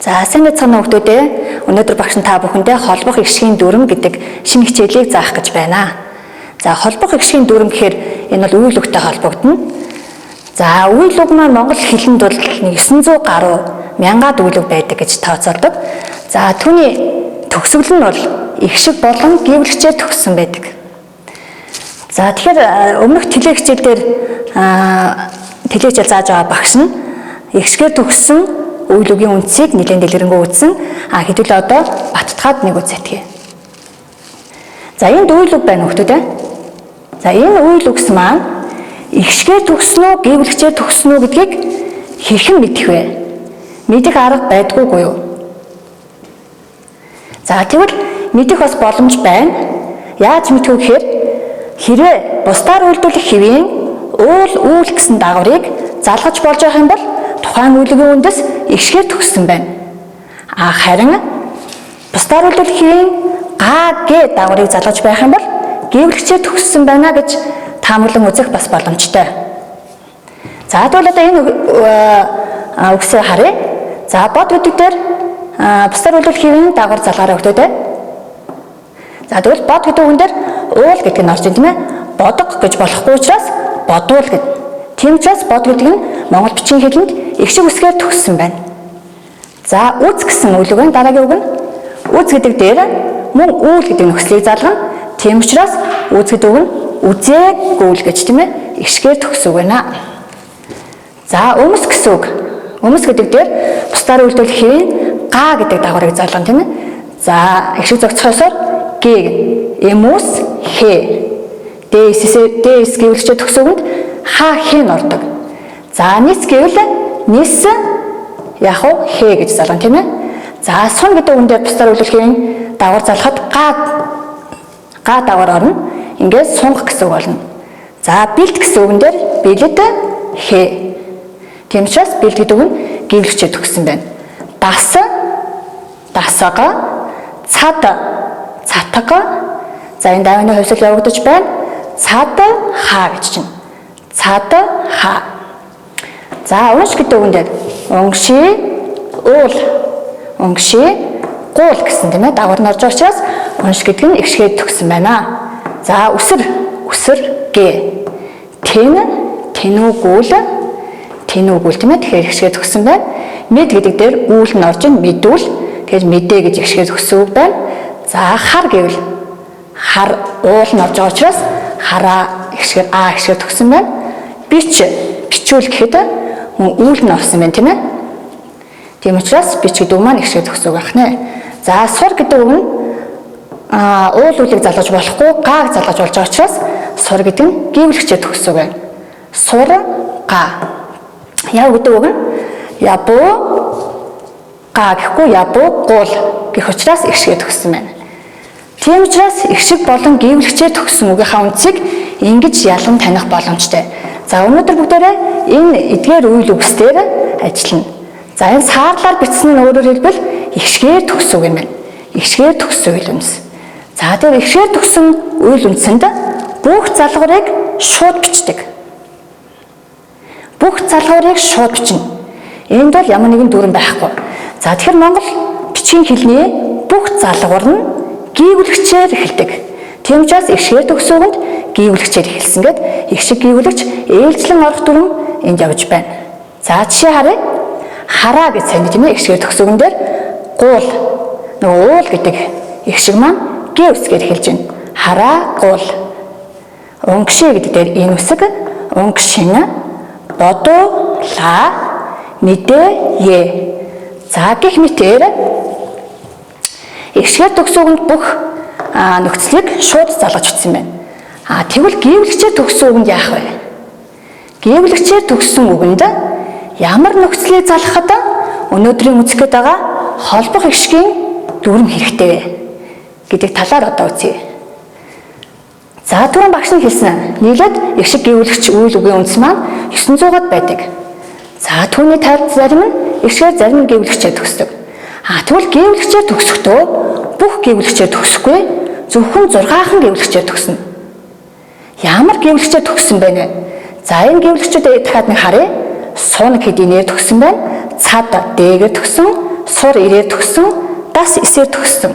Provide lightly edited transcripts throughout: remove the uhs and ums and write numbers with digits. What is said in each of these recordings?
За сайн байцгаана хүмүүстээ. Өнөөдөр багш та бүхэндээ холбох эгшгийн дүрм гэдэг шинэ хичээлийг заах гэж байна. За холбох эгшгийн дүрм гэхээр энэ бол үйл үгтэй холбогдно. За үйл үг маань монгол хэлэнд бол 900 гаруй мянгаад үйл үг байдаг гэж тооцоолдог. За түүний төгсгөл нь бол эгшиг болон гівлэгчээр төгссөн байдаг. За тэгэхээр өмнөх телегчэл дээр телегчэл зааж байгаа багш нь эгшгээр төгссөн үйл үгийн үндсийг нэлээд дэлгэрэнгүй үзсэн. Хэдүүлээ одоо баттгаад нэг үзэтгий. За энд үйл үг байна хүмүүстээ. За энэ үйл үгс маань эгшгээр төгснө үү, гівлэгчээр төгснө үү гэдгийг хэрхэн мэдэх вэ? Мэдэх арга байдгүй юу? За тэгвэл мэдэх бас боломж байна. Яаж мэдэх вэ гэхээр хэрвээ бусдаар үйлдвэрлэх хэвийн үйл гэсэн дагаврыг залгаж болж байгаа юм бол тухайн үйлгийн үндэс эгшгээр төгссөн байна. Харин бусдаар үйлдвэрлэх хэвийн г дагаврыг залгаж байх юм бол гівлэгчээр төгссөн байна гэж таамаглан үзэх бас боломжтой. За тэгвэл одоо энэ үгсээ харъя. За бод гэдэг дээр бусдаар үйлдвэрлэх хэвийн дагавар залгаараа өгдөө. За тэгвэл бод гэдэг үгэн дээр уул гэдэг нь орж ийн тийм ээ. Бодго гэж болохгүй учраас бодвол гэдэг. Тийм учраас бод гэдэг нь монгол бичгийн хэлэнд эгшиг үсгээр төгссөн байна. За үз гэсэн үйл үг байна. Дараагийн үг нь үз гэдэг дээр мөн үйл гэдэг нөхцөлийг залгана. Тийм учраас үз гэдэг үг нь үзээгүүл гэж тийм ээ эгшгээр төгсөв байна. За өмс гэсэн үг. Өмс гэдэг дээр бусдаар үйлдвэрлэх хэвийн га гэдэг дагаврыг залгана тийм ээ. За эгшиг зохицохоосоор г эмүс хэ дэс гэвлэгчээр төгсөвөнд ха хэн ордог. За ниц гэвэл ниц яг уу хэ гэж залгана тийм ээ. За сун гэдэг үгэн дээр бусдаар үйлдвэрлэхийн дагавар залгахад га дагавар орно. Ингээд сунх гэсэн үг болно. За бэлд гэсэн үгэн дээр бэлд хэ. Тийм учраас бэлд гэдэг үг нь гівлэгчээр төгссөн байна. дасга цатга за энэ давны хувьсэл явагдаж байна. Цад ха гэж чинь. Цад ха. За унш гэдэг үгэн дээр унши уул унши гуул гэсэн тийм ээ дагавар нь орж байгаа учраас унш гэдэг нь эгшгээр төгссөн байна. За үсэр гэ тэнүүгүүл тийм ээ тэгэхээр эгшгээр төгссөн байна. Мэд гэдэг дээр үүл нь орж ийн мэдүүл тэгэхээр мэдээ гэж эгшгээр төгссөн үг байна. За хар гэвэл хар уул нь орж байгаа учраас хараа эгшгээр төгссөн байна. Бичүүл гэхэд үйл нь орсон байна тийм ээ. Тийм учраас бич гэдэг үг маань эгшгээр төгсөв байх нэ. За сур гэдэг үг нь уул үлийг залгаж болохгүй гааг залгаж болж байгаа учраас сур гэдэг нь гівлэгчээр төгсөв байна. Сур га. Яв гэдэг үг нь ябуу га гэхгүй ябуу гуул гэх учраас эгшгээр төгссөн байна. Тийм учраас эгшиг болон гівлэгчээр төгссөн үгийнхаа үндсийг ингэж ялган таних боломжтой. За өнөөдөр бүгдээрээ энэ эдгээр үйл үгсээр ажиллана. За энэ саарлаар бичсэн нь өөрөөр хэлбэл эгшгээр төгсөв юм байна. Эгшгээр төгссөн үйл үндэс. За тэр эгшгээр төгссөн үйл үндэсэнд бүх залгуурыг шууд бичдэг. Бүх залгуурыг шууд бичнэ. Энд бол ямар нэгэн дүрм байхгүй. За тэгэхээр монгол бичгийн хэлний бүх залгуур нь гівлэгчээр эхэлдэг. Тийм учраас эгшгээр төгсөвөнд гівлэгчээр эхэлсэн гэд эгшиг гівлэгч ээлжлэн орох дүрм энд явж байна. За жишээ харъя. Хараа гэж сайн тийм ээ эгшгээр төгсөвөн дээр гуул уул гэдэг эгшиг маань г үсгээр эхэлж байна. Хараа гуул. Унгши гэдэг дээр энэ үсэг унгшин бодуула мэдээ. За гэх мэтээр эгшгээр төгсөвөнд бүх нөхцөлийг шууд залгаж бичсэн байна. Тэгвэл гівлэгчээр төгссөн үгэнд яах вэ? Гівлэгчээр төгссөн үгэнд ямар нөхцөлийг залгахад өнөөдрийн үзэх гээд байгаа холбох эгшгийн дүрм хэрэгтэй вэ гэдэг талаар одоо үзье. За түрүүн багш нь хэлсэн нийлээд эгшиг гівлэгч үйл үгийн үндэс маань 900-аад байдаг. За түүний тайлбар зарим нь эгшгээр зарим нь гівлэгчээр төгсдөг. Тэгвэл гівлэгчээр төгсөхдөө бүх гівлэгчээр төгсөхгүй зөвхөн 6хан гівлэгчээр төгснө. Ямар гівлэгчээр төгссөн бэ нэ? За энэ гівлэгчүүд дахиад нэг харъя. Сун гэхэд инээр төгссөн байна. Цад дээгэр төгсөн, сур ирээр төгссөн, дас эсээр төгссөн.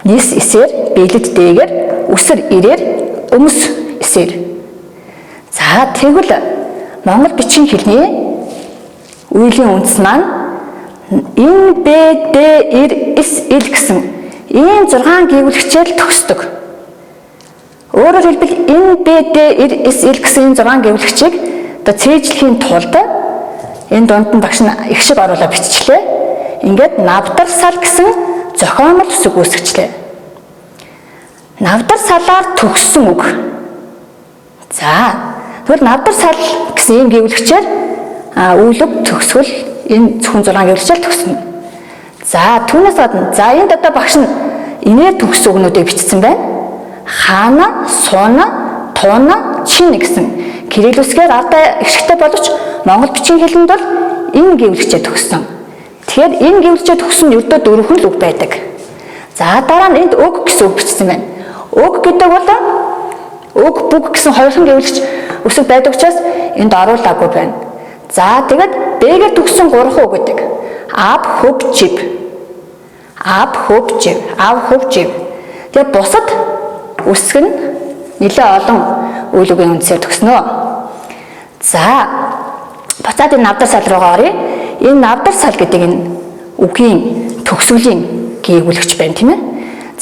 Нис эсээр биелэд дээгэр, үсэр ирээр өмс эсээр. За тэгвэл Монгол бичгийн хэлний үеийн үндэс маань ин б д ир эс ил гэсэн ийм 6 гэвлэгчээр төгсдөг. Өөрөөр хэлбэл ин б д ир эс ил гэсэн 6 гэвлэгчийг одоо цээжлэхийн тулд энэ дунд нь багш нь их шиг оруулаад биччихлээ. Ингээд навдар сал гэсэн зохиомол үсэг үүсгэжлээ. Навдар салаар төгссөн үг. За тэгвэл навдар сал гэсэн ийм гэвлэгчээр үйлөг төгсгөл энэ зөвхөн 6 гэвлэгчээр төгснө. За түүнээс гадна за энд одоо багш нь инээр төгссөн үгнүүдийг бичсэн байна. Хаана, сууна, тууна, чин гэсэн кирилл үсгээр ардаа ихшигтэй боловч монгол бичгийн хэлэнд бол энэ гэвлэгчээр төгссөн. Тэгэхээр энэ гэвлэгчээр төгссөн ердөө 4 л үг байдаг. За дараа нь энд өг гэсэн үг бичсэн байна. Өг гэдэг бол өг бүг гэсэн хоёрхан гэвлэгч үсэг байдаг учраас энд оруулаагүй байна. За тэгээд дэгээр төгссөн 3 үг гэдэг. Ав, хөв, жив. Ав, хөв, жив. Ав, хөв, жив. Тэгээд бусад үсэг нь нэлээ олон үйл үгийн үндсээр төгснө. За буцаад энэ навдар сал руугаа оръё. Энэ навдар сал гэдэг энэ үгийн төгсгөлийн гээгүүлэгч байна тийм ээ.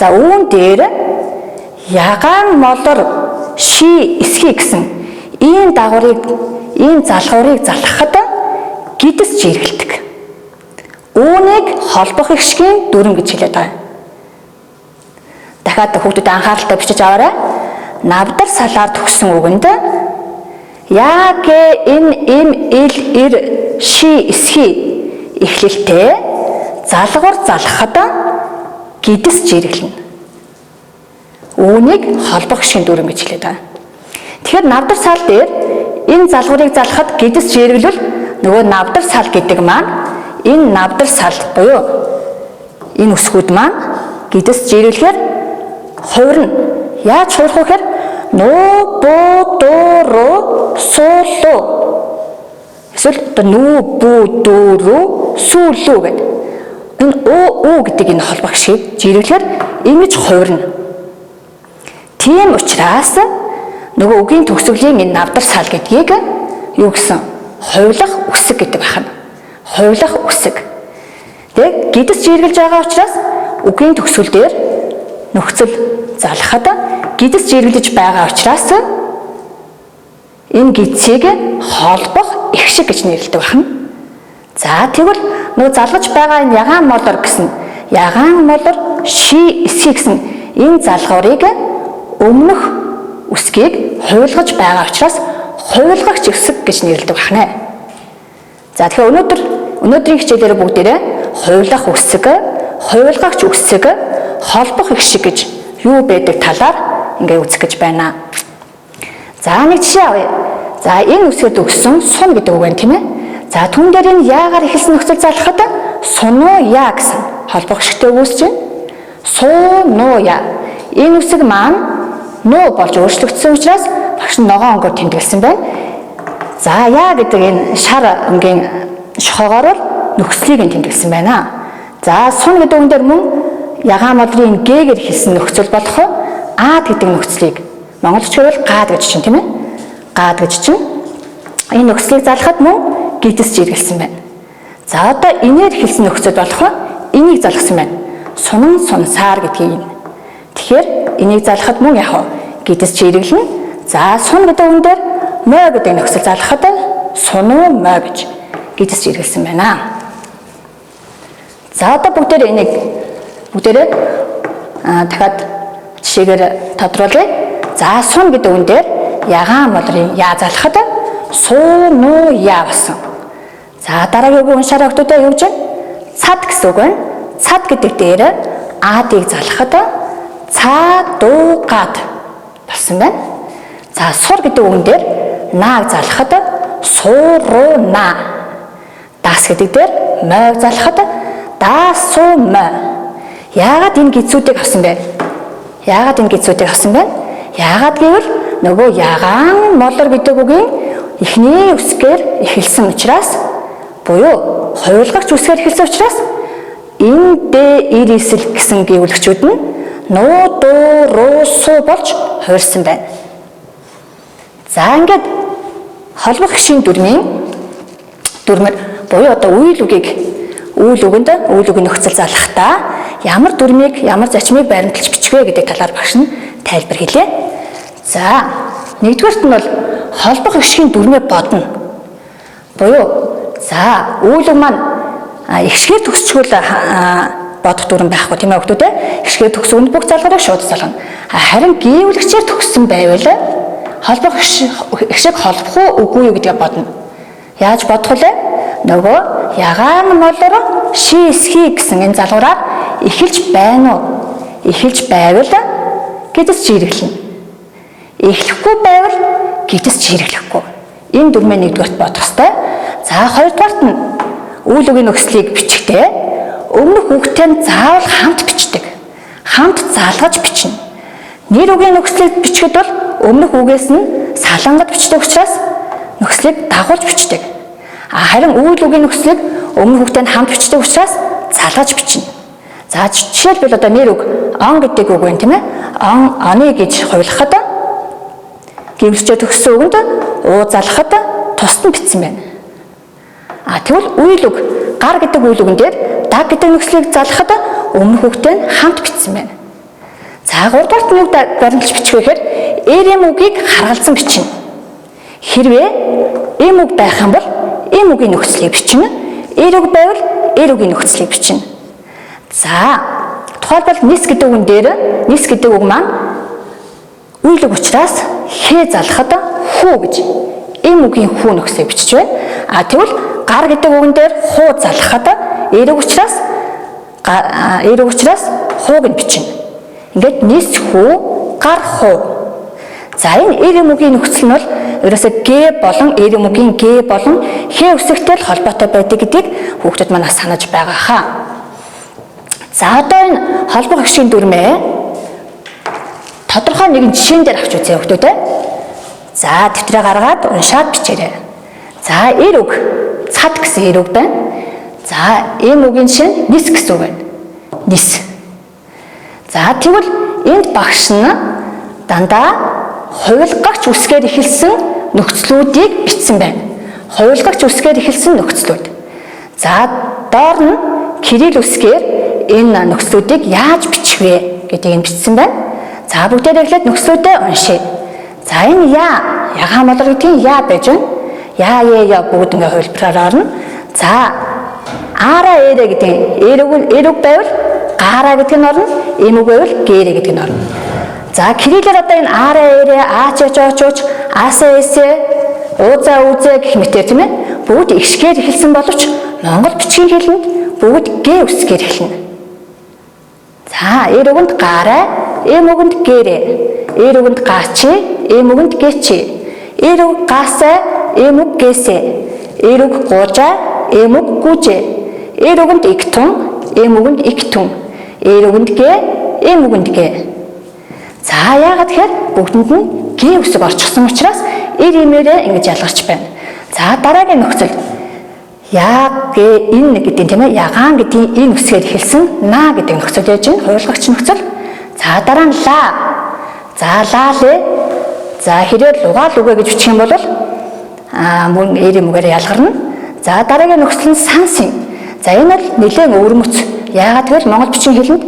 За үүн дээр ягаан молор ши эсхий гэсэн ийм дагаврыг ийм залхуурыг залхахад гидс жиргэлдэг. Үүнийг холбох их шигийн дүрм гэж хэлээд байгаа. Дахиад хүүхдүүд анхааралтай бичиж аваарай. Навдар салаар төгссөн үгэнд яг энэ им ил ир ши эсхий эхлэлтэй залгуур залхахад гидс жиргэлнэ. Үүнийг холбох шин дүрм гэж хэлээд байгаа. Тэгэхээр навдар сал дээр энэ залгуурыг залхахад гидс жиргэлвэл нөгөө навдар сал гэдэг маань энэ навдар сал буюу энэ үсгүүд маань гидс жиргэлэхээр хувирна. Яаж хувирах вэ гэхээр нөө бу дуу руу суулуу. Эсвэл нөө бу дуу руу сүүлүү гэдэг. Энэ оо гэдэг энэ холбох шиг жиргэлэхээр ингэж хувирна. Тийм учраас нөгөө үгийн төгсгөлийн энэ навдар сал гэдгийг юу гэсэн хувилах үсэг гэдэг байна. Хувилах үсэг. Тэг гидс жиргэлж байгаа учраас үгийн төгсгөл дээр нөхцөл залхахад гидс жиргэлж байгаа учраас энэ гидсийг холбох их шиг гэж нэрлэдэг байна. За тэгвэл нөгөө залгаж байгаа энэ ягаан молор гэсэн ягаан молор ши эсхий гэсэн энэ залгуурыг өмнөх үсгийг хувилгаж байгаа учраас хувилгагч үсэг гэж нэрлэдэг байна. За тэгэхээр өнөөдрийн хичээлээр бүгдээрээ хувилах үсэг, хувилгагч үсэг, холбох их шиг гэж юу байдаг талаар ингээ үзэх гэж байна. За нэг жишээ авъя. За энэ үсгээр төгссөн сун гэдэг үг байна тийм ээ. За түн дээр энэ яагаар эхэлсэн нөхцөл залхахад сунуу я гэсэн холбох шигтэй үүсэж байна. Сунуу я. Энэ үсэг маань нөө болж өөрчлөгдсөн учраас багш ногоон өнгөөр тэмдэглэсэн байна. За яа гэдэг энэ шар өнгийн шохоогоор бол нөхцөлийг тэмдэглэсэн байна. За сун гэдэг үгэн дээр мөн ягаан молрын гээгээр хэлсэн нөхцөл болох аад гэдэг нөхцөлийг монголчууд бол гаад гэж чинь тийм ээ. Гаад гэж чинь энэ нөхцөлийг залхахад мөн гидс жиргэлсэн байна. За одоо инээр хэлсэн нөхцөл болох энийг залгасан байна. Сунан сунсаар гэдгийг. Тэгэхээр энийг залхахад мөн яг гидс жиргэлнэ. За сун гэдэг үгэн дээр мой гэдэг нөхцөл залхахад сунуу мой гэж гидс жиргэлсэн байна. За одоо бүгдээрээ дахиад жишээгээр тодруулъя. За сун гэдэг үгэн дээр ягаан молрын я залхахад суунуу я болсон. За дараагийн үг уншаарай хүмүүстээ юу гэж вэ? Цад гэсэн үг байна. Цад гэдэг дээр аадыг залхахад цаадуугаад болсон байна. За сур гэдэг үгэн дээр нааг залхахад сууруна. Дас гэдэг дээр мойг залхахад даасум. Яагаад энэ гидсүүдийг авсан бэ? Яагаад гэвэл нөгөө ягаан молор гэдэг үгийн эхний үсгээр эхэлсэн учраас буюу хувилгагч үсгээр эхэлсэн учраас ин дэ ир эсэл гэсэн гэвлэгчүүд нь нуу дуу руу суу болж хуурсан байна. За ингээд холбох гişийн дүрмээр буюу одоо үйл үгэнд үйл үгийн нөхцөл залгахдаа ямар дүрмийг, ямар зочмыг баримталж бичвэ гэдэг талаар багш нь тайлбар хэлье. За, нэгдүгээрт нь бол холбох гişийн дүрмээ бодно. Буюу за үйл үг маань ихшгээр төгсчгөл бодох дүрм байхгүй тийм ээ хүүхдүүд. Ихшгээр төгсгөнд бүх залгарыг шууд залгана. Харин гэвлэгчээр төгссөн байвал холбох ихшиг холбох үгүй юу гэдгийг бодно. Яаж бодох вэ? Нөгөө ягаан молоор шиисхий гэсэн энэ залгуураар эхэлж байна уу? Эхэлж байвал гэдэс жирэглэнэ. Эхлэхгүй байвал гэдэс жирэглэхгүй. Энэ дүрмээ нэгдүгээрт бодох ёстой. За хоёрдугаарт нь үйл үгийн нөхцөлийг бичихдээ өмнөх үгтэй нь заавал хамт бичдэг. Хамт залгаж бичнэ. Нэр үгийн нөхцөлийг бичгэд бол өмнөх үгээс нь салангад бичдэг учраас нөхцөлийг дагуулж бичдэг. Харин үйл үгийн нөхцөлийг өмнөх үгтэй нь хамт бичдэг учраас залгаж бичнэ. За жишээлбэл одоо нэр үг он гэдэг үг байна тийм ээ. Оны гэж хувилахад гэвлэгчээр төгссөн үгэнд уу залгахад тусад нь бичсэн байна. Тэгвэл үйл үг гар гэдэг үйл үгэн дээр даг гэдэг нөхцөлийг залгахад өмнөх үгтэй нь хамт бичсэн байна. За гуравдугаарт нь юу баримталж бичих вэ гэхээр эм үгийг харгалзан бичнэ. Хэрвээ эм үг байх юм бол эм үгийн нөхцөлийг бичнэ. Эр үг байвал эр үгийн нөхцөлийг бичнэ. За тухайлбал нис гэдэг үгэн дээр нис гэдэг үг маань үйл үг учраас хээ залгахад хүү гэж эм үгийн хүү нөхцөлийг бичиж байна. Тэгвэл гар гэдэг үгэн дээр хуу залгахад эр үг учраас хууг нь бичнэ. Ингээд нис хүү гар хуу. За энэ эм үгийн нөхцөл нь бол ерөөсөө г болон эм үгийн г болон хээ үсэгтэй л холбоотой байдаг гэдгийг хүүхдүүд манаас санаж байгаа хаа. За одоо энэ холбох гişийн дүрмээ тодорхой нэгэн жишээн дээр авч үзье хүүхдүүд. За дэвтрээ гаргаад уншаад бичээрэй. За эр үг цад гэсэн эр үг байна. За эм үгийн жишээ нь нис гэсэн үг байна. Нис. За тэгвэл энд багш нь дандаа хувилгагч үсгээр эхэлсэн нөхцлүүдийг бичсэн байна. Хувилгагч үсгээр эхэлсэн нөхцлүүд. За доор нь кирилл үсгээр энэ нөхцлүүдийг яаж бичих вэ гэдгийг нь бичсэн байна. За бүгдээрээ эхлээд нөхцлүүдээ уншъя. За энэ ягаан молор гэдгийг яа байж байна? Я бүгд ингээ хувилбараар орно. За ара эрэ гэдэг эр үг байвал гара гэдэг нь орно. Эм үг байвал гэрэ гэдэг нь орно. За кириллээр одоо энэ ара эрэ ачч аса эсэ уза үзэ гэх мэтэр тийм ээ. Бүгд ихшгээр эхэлсэн боловч монгол бичгийн хэлэнд бүгд г үсгээр эхэлнэ. За эр үгэнд гара, эм үгэнд гэрэ, эр үгэнд гачи, эм үгэнд гэчи, эр үг гасаа, эм үг гэсэ, эр үг гужа, эм үг гүжэ, эр үгэнд игтун, эм үгэнд игтун, эр үгэнд гэ, эм үгэнд гэ. За яагаад тэгэхээр бүгдэнд нь г үсэг орчихсон учраас эр эмээрээ ингэж ялгарч байна. За дараагийн нөхцөл энэ гэдэг тийм ээ ягаан гэдгийн энэ үсгээр эхэлсэн на гэдэг нөхцөл яж байна. Хувилгагч нөхцөл. За дараа нь ла. За лаалэ. За хэрээр лугаал үгэ гэж бичих юм бол мөн эр эмгээр ялгарна. За дараагийн нөхцөл нь сансын. За энэ бол нэлээд өвөрмөц. Яагаад гэвэл монгол бичгийн хэлэнд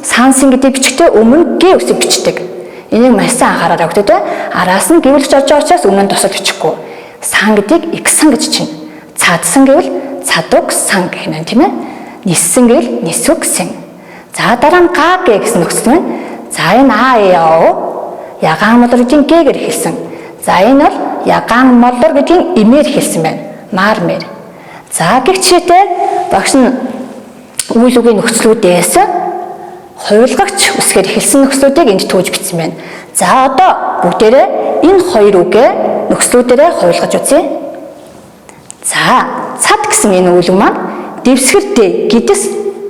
сансын гэдгийг бичгтээ өмнө г үсэг бичдэг. Энийг маш сайн анхаараарай хүүхдүүд. Араас нь гэвэлж орж байгаа учраас өмнө нь тусал бичихгүй. Сан гэдгийг иксан гэж чинь. Цадсан гэвэл цадуг сан гэх юм тийм ээ. Ниссэн гэвэл нисүг сэн. За дараа нь га гэ гэсэн нөхцөл байна. За энэ ягаан молор гэдгийн г-гээр эхэлсэн. За энэ бол ягаан молор гэдгийн имээр эхэлсэн байна. Маар мэр. За гэх жишээтэй багш нь үйл үгийн нөхцлүүдээс хувилгагч үсгээр эхэлсэн нөхцлүүдийг энд төвж бичсэн байна. За одоо бүгдээрээ энэ хоёр үгээ нөхцлүүдээрээ хувилгаж үзье. За цад гэсэн энэ үйл үг маань дэвсгэр гэдэс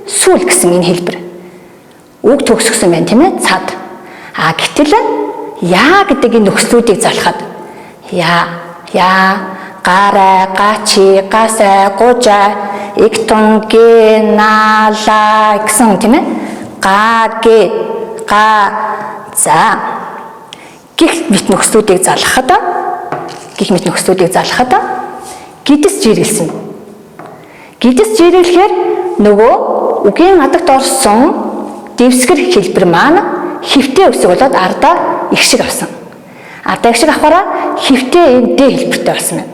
сүүл гэсэн энэ хэлбэр. Үг төгсгсөн байна тийм ээ цад. Гэтэл яа гэдэг энэ нөхцлүүдийг залхаад гарай, гачи, гасай, гужай, игтун, гэ, на, ла гэсэн тийм ээ. Га, гэ, га. За. Гих мэт нөхцлүүдийг залгахад гидс жиргэлсэн. Гидс жиргэлэхээр нөгөө үгийн адагт орсон дэвсгэр хэлбэр маань хэвтэй өсөг болоод ардаа их шиг авсан. Ардаа их шиг авахаараа хэвтэй ийм дэ хэлбэртэй болсон байна.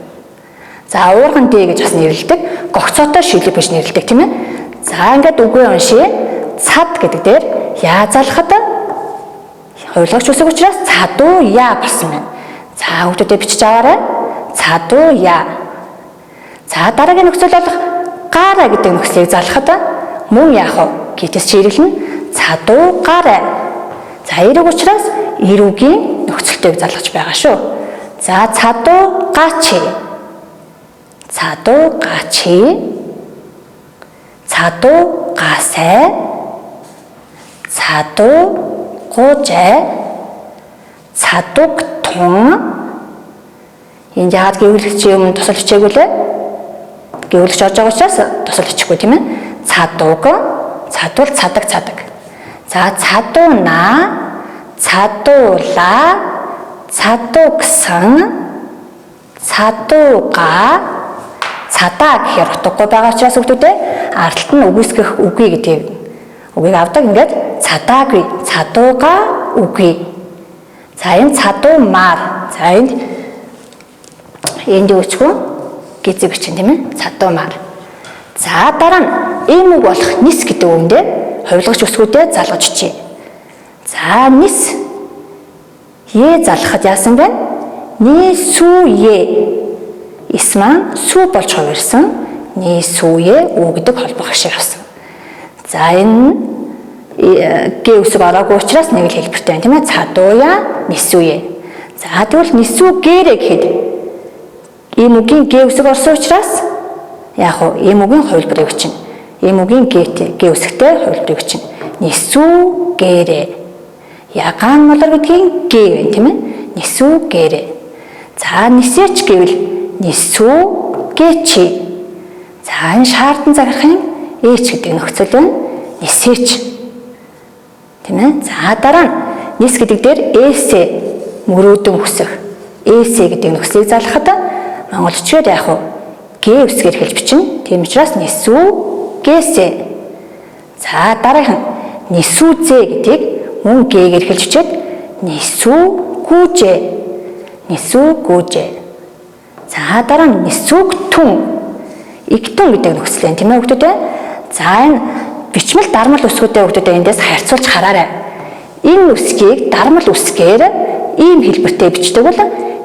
За уурган дэ гэж бас нэрлэдэг. Гогцоотой шилэг гэж нэрлэдэг тийм ээ. За ингээд үгүй уншия. Цад гэдэг дээр яа залхад хувилгач үсэг учраас цадуу яа болсон байна. За хүүхдүүдэд бичиж аваарай. Цадуу яа. За дараагийн нөхцөл болох гараа гэдэг нөхцөлийг залхад мөн яах вэ? Гидс жиргэлнэ. Цадуу гараа. За эрэг учраас эрүүгийн нөхцөлтэйг залгаж байгаа шүү. За цадуу гачи. цадуу гачи. цадуу гасай. цадуу гужай. цадууг тун. Энд яагаад гэвлэгчийн өмнө тусал хичээгүй лээ? Гэвлэгч орж байгаа учраас тусал хичээгүй тийм ээ. Цадууг, цадуул цадаг цадаг. За цадууна, цадуула, цадуугсан, цадууга, цадаа гэхээр утгагүй байгаа учраас хүүхдүүдээ ардталт нь үгүйсгэх үгүй гэдэг үгийг авдаг. Ингээд цадаагүй, цадууга үгүй. За энэ цадуумаар. За энд юу гэвчгүй гизэг бичин тийм ээ. Цадуумаар. За дараа нь ийм үг болох нис гэдэг үгэндээ хувилгач үсгүүдэд залгаж чий. За нис е залгахад яасан бэ? Ни су е. Ис маань су болж хувирсан. Ни су е үү гэдэг холбох шиг авсан. За энэ гэ үсэг ороогүй учраас нэг л хэлбэртэй байна тийм ээ. Цадууя, нисүе. За тэгвэл нисү гэрэ гэхэд ийм үгийн гэ үсэг орсон учраас яг уу ийм үгийн хувилбарыг бичнэ. Ийм үгийн гэ үсэгтэй хувилбарыг бичнэ. Нисү гэрэ. Ягаан малар гэдгийн гэ байна тийм ээ. Нисү гэрэ. За нисэч гэвэл нисү гэчи. За энэ шаардсан захирахын эч гэдэг нөхцөл байна. Нисэч. Тийм ээ. За дараа нь нис гэдэг дээр эсэ мөрөөдөн үсэх. Эсэ гэдэг нөхцөлийг залгахад монголчууд яг уу гэ үсгээр хэлж бичнэ. Тийм учраас нисү гэсэ. За дараагийн нисүзэ гэдгийг мөн гэгээр хэлж бичээд нисү гүжэ. Нисү гүжэ. За дараа нь нисүг түн. Игтүн гэдэг нөхцөл байна тийм ээ хүүхдүүд. За энэ бичмэл дармал үсгүүдтэй хүүхдүүд эндээс харьцуулж хараарай. Энэ үсгийг дармал үсгээр ийм хэлбэртэй бичдэг бол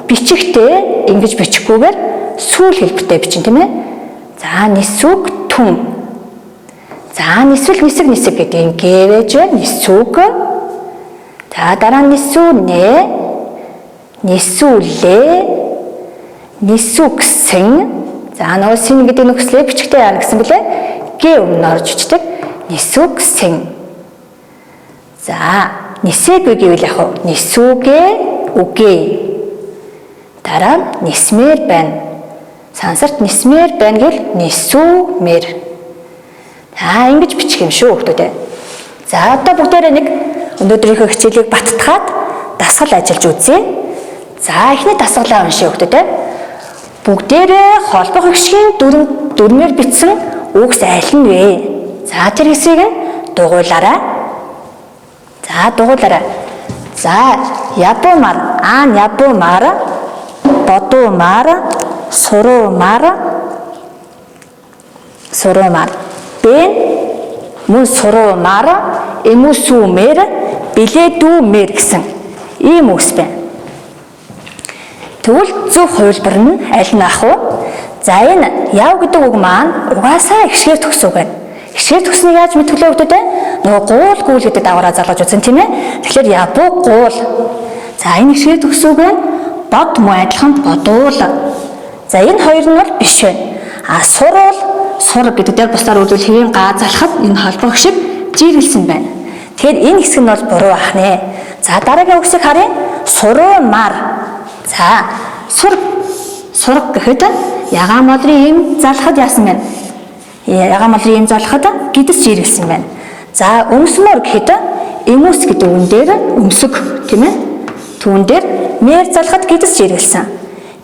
бичихтэй ингэж бичихгүйгээр сүүл хэлбэртэй бичин тийм ээ. За нисүг түн. За нисвэл нисэг гэдэг гэвэж байна. Нисүг. За дараа нь нисүнэ. Нисүлээ. Нисүгсэн. За нөгөө син гэдэг нөхцөлийг бичгтэй яана гэсэн бэлээ. Гэ өмнө орж бичдэг. Нисүгсэн. За нисээгүй гэвэл яг уу нисүгэ үгээ. Дараа нь нисмээр байна. Сансарт нисмээр байна гэвэл нисүмэр. За ингэж бичих юм шүү хүүхдүүдээ. За одоо бүгдээрээ нэг өнөөдрийнхөө хичээлийг баттгаад дасгал ажиллаж үзье. За эхний дасгалаа уншия хүүхдүүдээ. Бүгдээрээ холбох хэгшгийн дүрмээр бичсэн үгс аль нь вэ? За тэр хэсгийг дугуйлаарай. За дугуйлаарай. За ябуумар, аан ябуумар, бодуумар, суруумар, суруумар. Бэн мөн суруумар, эмүсүүмэр, билээдүүмэр гэсэн ийм үгс байна. Тэгвэл зөв хувилбар нь аль нь ах вэ? За энэ яв гэдэг үг маань угаасаа ихшгээр төгсөв байна. Ихшгээр төгснийг яаж мэдвүлээ хүүхдүүдээ? Нөгөө гуул гүйл гэдэг дагавраа залгаж үзэн тийм ээ. Тэгэхээр ябуу гуул. За энэ ихшгээр төгсөв байна. Бод муу адилхан бодуул. За энэ хоёр нь бол биш байна. Сурвал сур гэдэг дээр бусдаар үзвэл хэвийн гаа залхад энэ холбох шиг жиргэлсэн байна. Тэгэхээр энэ хэсэг нь бол буруу ах нэ. За дараагийн үгсийг харъя. Суруумар. За сурга гэхэд ягаан молрын им залхад яасан байна? Ягаан молрын им залхад гидс жиргэлсэн байна. За өмсмөр гэхэд эмүс гэдэг үгэн дээр өмсөг тийм ээ. Түүн дээр мэр залхад гидс жиргэлсэн.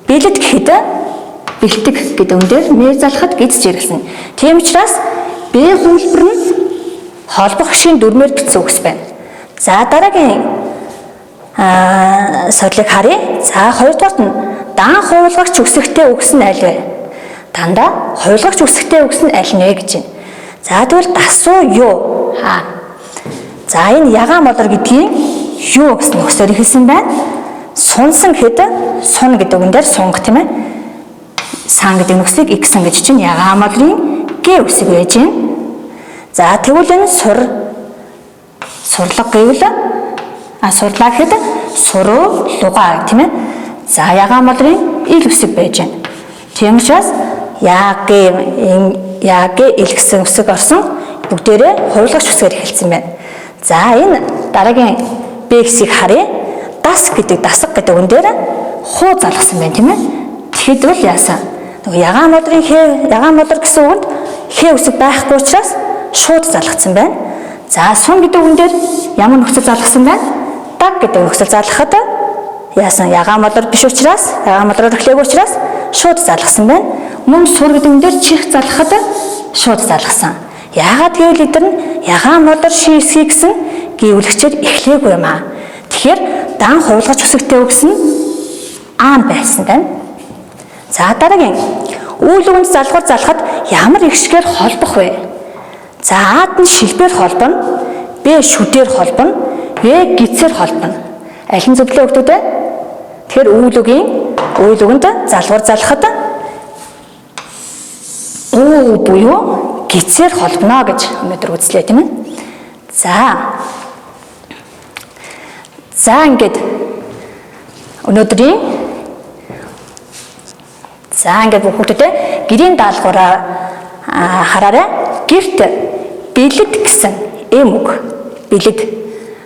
Бэлэд гэхэд бэлтэг гэдэг үгэн дээр мэр залхад гидс жиргэлсэн. Тийм учраас Б хувилбар нь холбох гişийн дүрмээр бичсэн үгс байна. За дараагийн соёлыг харъя. За хоёрдугаарт нь дан хувилгагч үсэгтэй үгс нь аль вэ? Дандаа хувилгагч үсэгтэй үгс нь аль нэ гэж байна. За тэгвэл дасуу юу? За энэ ягаан молор гэдгийг юу гэсэн үгсээр хэлсэн байна. Сунсан гэхэд сун гэдэг үгэн дээр сунг тийм ээ. Сан гэдэг үгсийг игсэн гэж чинь ягаан молрын г үсэг байж байна. За тэгвэл энэ сурлага гэвэл сурлаа гэхэд суруу луга тийм ээ. За ягаан молрын ил үсэг байж байна. Тийм учраас яг ил гэсэн үсэг орсон бүгдээрээ хувилгагч үсгээр эхэлсэн байна. За энэ дараагийн Б хэсгийг харъя. Дас гэдэг дасга гэдэг үгэн дээр хуу залгасан байна тийм ээ. Тэгэхэд бол яасан? Ягаан молор гэсэн үгэнд х үсэг байхгүй учраас шууд залгасан байна. За сун гэдэг үгэн дээр ямар нөхцөл залгасан байна? Даг гэдэг нөхцөл залгахад яасан? Ягаан молор биш учраас ягаан молороор эхлэегүй учраас шууд залгасан байна. Мөн сур гэдэг үгэн дээр чих залгахад шууд залгасан. Яагаад гэвэл эдгээр нь ягаан молор шин эсхий гэсэн гэвлэгчээр эхлэегүй юм аа. Тэгэхээр дан хувилгагч үсэгтэй үгс нь аан байсан байна. За дараагийн үйл үгэнд залгуур залгахад ямар ихшгээр холбох вэ? За аад нь шилбээр холбоно, Б шүдээр холбоно, В гидсээр холбоно. Аль нь зөвлөө өгдөг вэ? Тэгэхээр үйл үгэнд залгуур залгахад буюу гидсээр холбоно гэж өнөөдөр үзлээ тийм ээ. За ингээд өнөөдрийн хүүхдүүдээ гэрийн даалгавраа хараарай. Гэрт бэлэд гэсэн эм үг. Бэлэд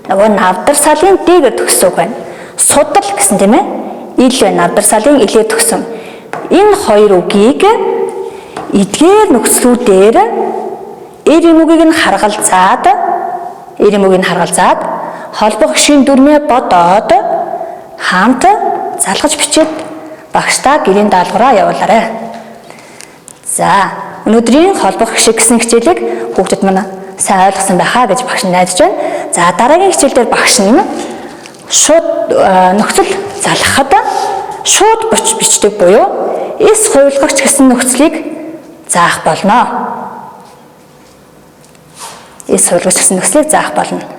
нөгөө навдар салын дээгэр төгсөн үг байна. Судал гэсэн тийм ээ. Ил навдар салын илээр төгсөн. Энэ хоёр үгийг эдгээр нөхцлүүдээр эм үгийг нь харгалзаад холбох гişийн дүрмээ бодоод хамт залгаж бичээд багштаа гэрийн даалгавраа явуулаарай. За өнөөдрийн холбох гişиг гэсэн хичээлийг хүүхдүүд маань сайн ойлгосон байхаа гэж багш нь найдаж байна. За дараагийн хичээл дээр багш нь шууд нөхцөл залгахад шууд бичдэг буюу эс хувилгагч гэсэн нөхцөлийг заах болно. Эс хувилгагч гэсэн нөхцөлийг заах болно.